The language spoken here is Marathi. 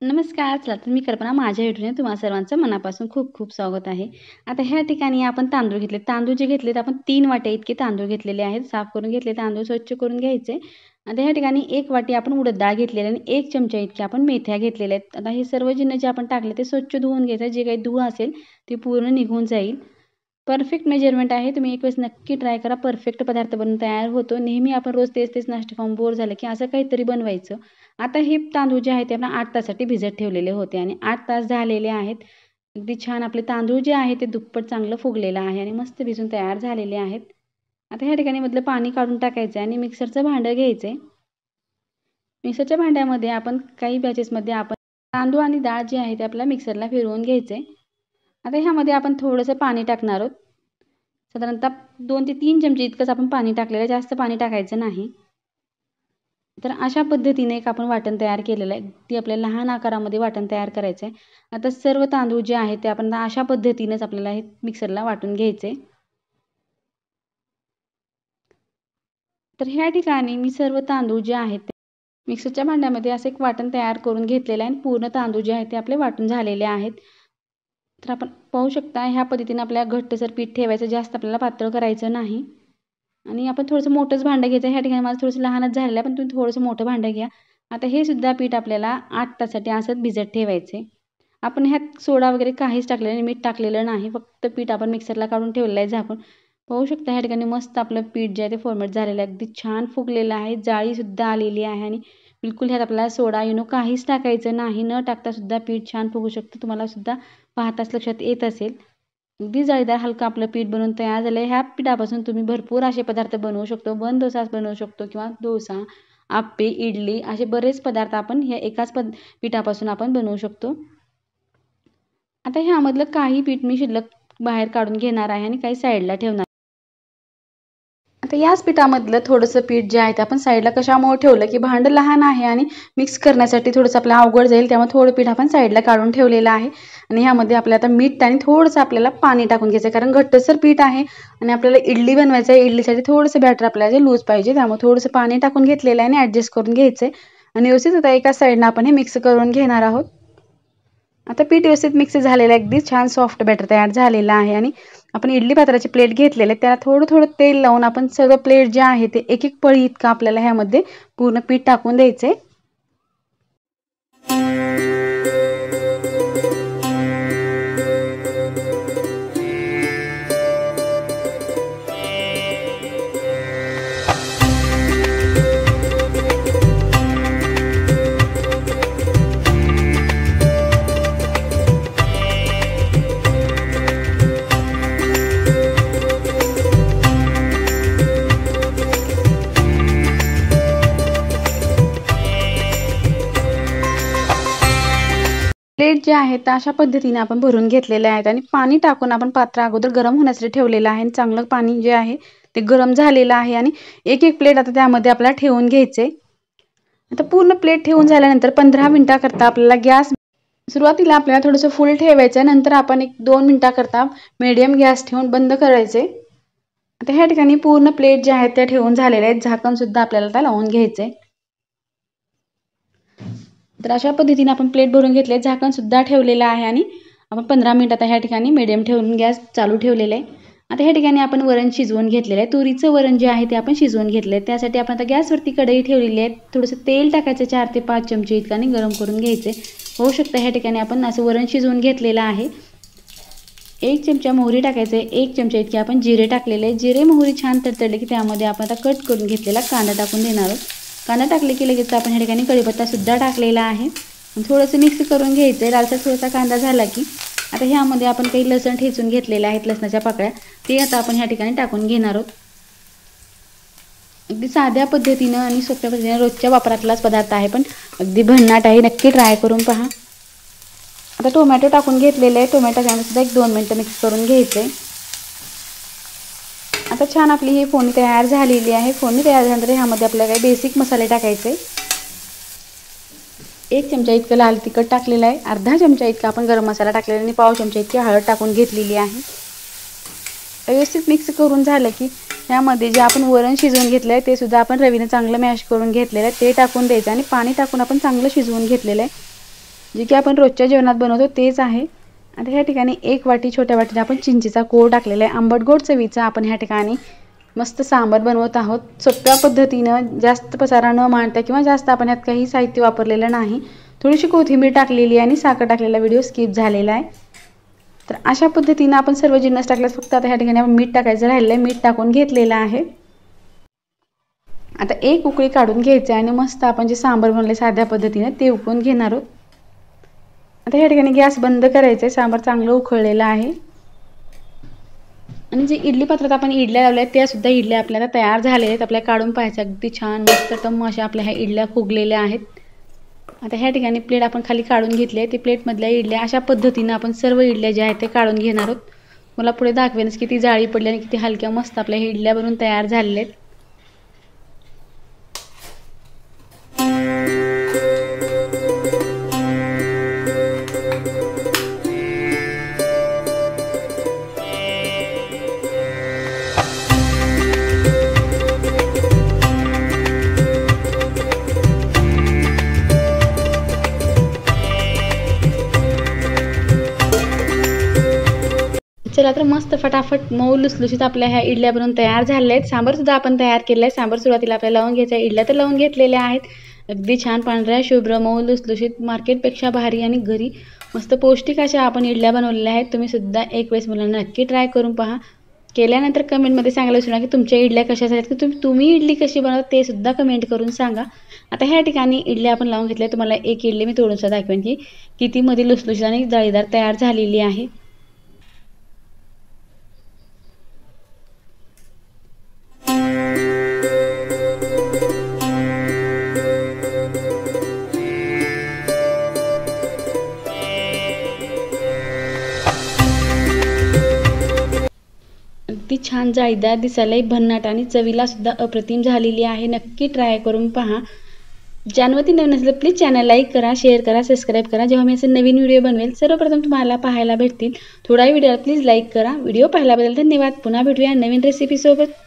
नमस्कार. चला तर मी कल्पना माझ्या युट्यूबने तुम्हा सर्वांचं मनापासून खूप खूप स्वागत आहे. आता ह्या ठिकाणी आपण तांदूळ घेतले. तांदूळ जे घेतलेत आपण 3 वाट्या इतके तांदूळ घेतलेले आहेत. साफ करून घेतले तांदूळ स्वच्छ करून घ्यायचे. आता ह्या ठिकाणी 1 वाटी आपण उडद डाळ घेतलेली आणि 1 चमचा इतके आपण मेथ्या घेतलेल्या आहेत. आता हे सर्व जिन्नस जे आपण टाकले ते स्वच्छ धुवून घ्यायचं. जे काही धूळ असेल ते पूर्ण निघून जाईल. परफेक्ट मेजरमेंट आहे. तुम्ही एक वेळेस नक्की ट्राय करा. परफेक्ट पदार्थ बनून तयार होतो. नेहमी आपण रोज तेच नाश्ता खाऊन बोर झालं की असं काहीतरी बनवायचं. आता हे तांदूळ जे आहेत ते आपण 8 तासासाठी भिजत ठेवलेले होते आणि 8 तास झालेले आहेत. अगदी छान आपले तांदूळ जे आहे ते दुप्पट चांगलं फुगलेलं आहे आणि मस्त भिजून तयार झालेले आहेत. आता ह्या ठिकाणी मधलं पाणी काढून टाकायचं आणि मिक्सरचं भांडं घ्यायचं. मिक्सरच्या भांड्यामध्ये आपण काही बॅचेसमध्ये आपण तांदूळ आणि डाळ जे आहे ते आपल्याला मिक्सरला फिरवून घ्यायचे. आता ह्यामध्ये आपण थोडंसं पाणी टाकणार आहोत. साधारणतः 2 ते 3 चमचे इतकंच आपण पाणी टाकलेलं आहे. जास्त पाणी टाकायचं नाही. तर अशा पद्धतीने एक आपण वाटण तयार केलेलं आहे. ती आपल्याला लहान आकारामध्ये वाटण तयार करायचं आहे. आता सर्व तांदूळ जे आहेत ते आपण अशा पद्धतीनेच आपल्याला हे मिक्सरला वाटून घ्यायचे. तर ह्या ठिकाणी मी सर्व तांदूळ जे आहेत ते मिक्सरच्या भांड्यामध्ये असं एक वाटण तयार करून घेतलेलं आहे आणि पूर्ण तांदूळ जे आहेत ते आपले वाटून झालेले आहेत. तर आपण पाहू शकता ह्या पद्धतीने आपल्याला घट्टसर पीठ ठेवायचं. जास्त आपल्याला पातळ करायचं नाही. आणि आपण थोडंसं मोठंच भांडं घ्यायचं. ह्या ठिकाणी माझं थोडंसं लहानच झालेलं आहे पण तुम्ही थोडंसं मोठं भांडं घ्या. आता हे सुद्धा पीठ आपल्याला 8 तासासाठी असंच भिजत ठेवायचे. आपण ह्यात सोडा वगैरे काहीच टाकलेलं नाही, मीठ टाकलेलं नाही. फक्त पीठ आपण मिक्सरला काढून ठेवलेलं आहे झाकून. पाहू शकता ह्या ठिकाणी मस्त आपलं पीठ जे आहे ते फॉर्मेट झालेलं आहे. अगदी छान फुगलेलं आहे. जाळीसुद्धा आलेली आहे आणि बिलकुल ह्यात आपल्याला सोडा काहीच टाकायचं नाही. न टाकता सुद्धा पीठ छान फुगू शकतं. तुम्हाला सुद्धा पाहताच लक्षात येत असेल. अगदी जाळीदार हलकं आपलं पीठ बनवून तयार झालं आहे. ह्या पिठापासून तुम्ही भरपूर असे पदार्थ बनवू शकतो. बन डोसा बनवू शकतो किंवा डोसा, आप्पे, इडली असे बरेच पदार्थ आपण ह्या एकाच पिठापासून आपण बनवू शकतो. आता ह्यामधलं काही पीठ मी शिल्लक बाहेर काढून घेणार आहे आणि काही साईडला ठेवणार. आता याच पिठामधलं थोडंसं पीठ जे आहे ते आपण साईडला कशामुळे ठेवलं की भांडं लहान आहे आणि मिक्स करण्यासाठी थोडंसं आपल्याला अवघड जाईल. त्यामुळे थोडं पीठ आपण साईडला काढून ठेवलेलं आहे आणि ह्यामध्ये आपल्याला आता मीठ आणि थोडंसं आपल्याला पाणी टाकून घ्यायचं आहे. कारण घट्टसर पीठ आहे आणि आपल्याला इडली बनवायचं आहे. इडलीसाठी थोडंसं बॅटर आपल्याला लूज पाहिजे. त्यामुळे थोडंसं पाणी टाकून घेतलेलं आहे आणि ॲडजस्ट करून घ्यायचं आहे आणि व्यवस्थित आता एका साईडनं आपण हे मिक्स करून घेणार आहोत. आता पीठ व्यवस्थित मिक्स झालेलं आहे. अगदी छान सॉफ्ट बॅटर तयार झालेलं आहे आणि आपण इडली पात्राची प्लेट घेतलेली आहे. त्याला थोडं थोडं तेल लावून आपण सगळं प्लेट जे आहे ते एक एक पळी इतकं आपल्याला ह्यामध्ये पूर्ण पीठ टाकून द्यायचं आहे. प्लेट जे आहेत तर अशा पद्धतीने आपण भरून घेतलेले आहेत आणि पाणी टाकून आपण पात्र अगोदर गरम होण्यासाठी ठेवलेलं आहे आणि चांगलं पाणी जे आहे ते गरम झालेलं आहे आणि एक एक प्लेट आता त्यामध्ये आपल्याला ठेवून घ्यायचे. आता पूर्ण प्लेट ठेवून झाल्यानंतर 15 मिनिटाकरता आपल्याला गॅस सुरुवातीला आपल्याला थोडंसं फुल ठेवायचं आहे. नंतर आपण 1-2 मिनिटाकरता मीडियम गॅस ठेवून बंद करायचे. आता ह्या ठिकाणी पूर्ण प्लेट ज्या आहेत त्या ठेवून झालेल्या आहेत. झाकण सुद्धा आपल्याला आता लावून घ्यायचे. तर अशा पद्धतीने आपण प्लेट भरून घेतले. झाकण सुद्धा ठेवलेलं आहे आणि आपण 15 मिनिट आता ह्या ठिकाणी मीडियम ठेवून गॅस चालू ठेवलेला आहे. आता ह्या ठिकाणी आपण वरण शिजवून घेतलेलं आहे. तुरीचं वरण जे आहे ते आपण शिजवून घेतलं आहे. त्यासाठी आपण आता गॅसवरती कढई ठेवलेली आहे. थोडंसं तेल टाकायचं 4 ते 5 चमचे इतकं आणि गरम करून घ्यायचे. होऊ शकतं ह्या ठिकाणी आपण असं वरण शिजवून घेतलेलं आहे. 1 चमचा मोहरी टाकायचे. 1 चमचा इतके आपण जिरे टाकलेले आहे. जिरे मोहरी छान तडतडले की त्यामध्ये आपण आता कट करून घेतलेला कांदा टाकून देणार आहोत. कांदा टाकले की लगेच आपण ह्या ठिकाणी कढीपत्ता सुद्धा टाकलेला आहे. थोडंसं मिक्स करून घ्यायचं आहे. लालसर थोडासा कांदा झाला की आता ह्यामध्ये आपण काही लसण ठेचून घेतलेले आहेत, लसणाच्या पाकळ्या ते आता आपण ह्या ठिकाणी टाकून घेणार आहोत. अगदी साध्या पद्धतीनं आणि सोप्या पद्धतीने रोजच्या वापरातलाच पदार्थ आहे पण अगदी भन्नाट आहे. नक्की ट्राय करून पहा. आता टोमॅटो टाकून घेतलेले आहे. टोमॅटो सुद्धा 1-2 मिनिटं मिक्स करून घ्यायचे. आता छान आपली ही फोडणी तयार झालेली आहे. फोडणी तयार झाल्यानंतर ह्यामध्ये आपल्याला काही बेसिक मसाले टाकायचे. 1 चमचा इतकं लाल तिखट टाकलेलं आहे. अर्धा चमचा इतका आपण गरम मसाला टाकलेला आणि पाव चमचा इतकी हळद टाकून घेतलेली आहे. व्यवस्थित मिक्स करून झालं की यामध्ये जे आपण वरण शिजवून घेतलं आहे ते सुद्धा आपण रवीने चांगलं मॅश करून घेतलेलं आहे ते टाकून द्यायचं आणि पाणी टाकून आपण चांगलं शिजवून घेतलेलं आहे. जे की आपण रोजच्या जेवणात बनवतो तेच आहे। आता ह्या ठिकाणी 1 वाटी छोट्या वाटीने आपण चिंचेचा कोळ टाकलेला आहे। आंबट गोड चवीचा आपण ह्या ठिकाणी मस्त सांबार बनवत आहोत। सोप्या पद्धतीनं, जास्त पसारा न मांडता किंवा जास्त आपण यात काही साहित्य वापरलेलं नाही। थोडीशी कोथिंबीर टाकलेली आणि साखर टाकलेला व्हिडिओ स्किप झालेला आहे। तर अशा पद्धतीने आपण सर्व जिन्नस टाकले। फक्त आता ह्या ठिकाणी आपण मीठ टाकायचं राहिलं आहे, मीठ टाकून घेतलेलं आहे। आता एक उकळी काढून घ्यायचं आणि मस्त आपण जे सांबार बनवले साध्या पद्धतीने ते उकळून घेणार आहोत। आता ह्या ठिकाणी गॅस बंद करायचा आहे। सांबार चांगलं उकळलेलं आहे आणि जे इडली पात्रात आपण इडल्या लावल्या त्या सुद्धा इडल्या आपल्याला तयार झालेल्या आहेत। आपल्याला काढून पाहायचं, अगदी छान मस्त टम्म अशा आपल्या ह्या इडल्या फुगलेल्या आहेत। आता ह्या ठिकाणी प्लेट आपण खाली काढून घेतली आहे। ती प्लेटमधल्या इडल्या अशा पद्धतीने आपण सर्व इडल्या ज्या आहेत ते काढून घेणार आहोत। मला पुढे दाखवेनच किती जाळी पडली आणि किती हलक्या मस्त आपल्या ह्या इडल्या बनून तयार झालेल्या आहेत। चला तर मस्त फटाफट मऊ लुसलुशीत आपल्या ह्या इडल्या बनवून तयार झालेल्या आहेत। सांबार सुद्धा आपण तयार केलं आहे। सांबार सुरुवातीला आपल्याला लावून घ्यायचं आहे। इडल्या तर लावून घेतलेल्या आहेत। अगदी छान पांढऱ्या शुभ्र मऊ लुसलुशीत मार्केटपेक्षा भारी आणि घरी मस्त पौष्टिक अशा आपण इडल्या बनवलेल्या आहेत। तुम्ही सुद्धा एक वेळेस मुलांना नक्की ट्राय करून पहा। केल्यानंतर कमेंटमध्ये सांगायला विसरू नका की तुमच्या इडल्या कशा झाल्यात, की तुम्ही इडली कशी बनवता ते सुद्धा कमेंट करून सांगा। आता ह्या ठिकाणी इडल्या आपण लावून घेतल्या। तुम्हाला एक इडली मी तोडून सुद्धा दाखवेन की किती मध्ये लुसलुशीत आणि जाळीदार तयार झालेली आहे। अगदी छान जाळीदार, दिसायलाही भन्नाट आणि चवीला सुद्धा अप्रतिम झालेली आहे। नक्की ट्राय करून पहा। ज्यांवरती नवीन असेल तर प्लीज चॅनल लाईक करा, शेअर करा, सबस्क्राईब करा। जेव्हा मी असे नवीन व्हिडिओ बनवेल सर्वप्रथम तुम्हाला पाहायला भेटतील। थोडाही व्हिडिओ प्लीज लाईक करा। व्हिडिओ पाहिल्याबद्दल धन्यवाद। पुन्हा भेटूया नवीन रेसिपी सोबत।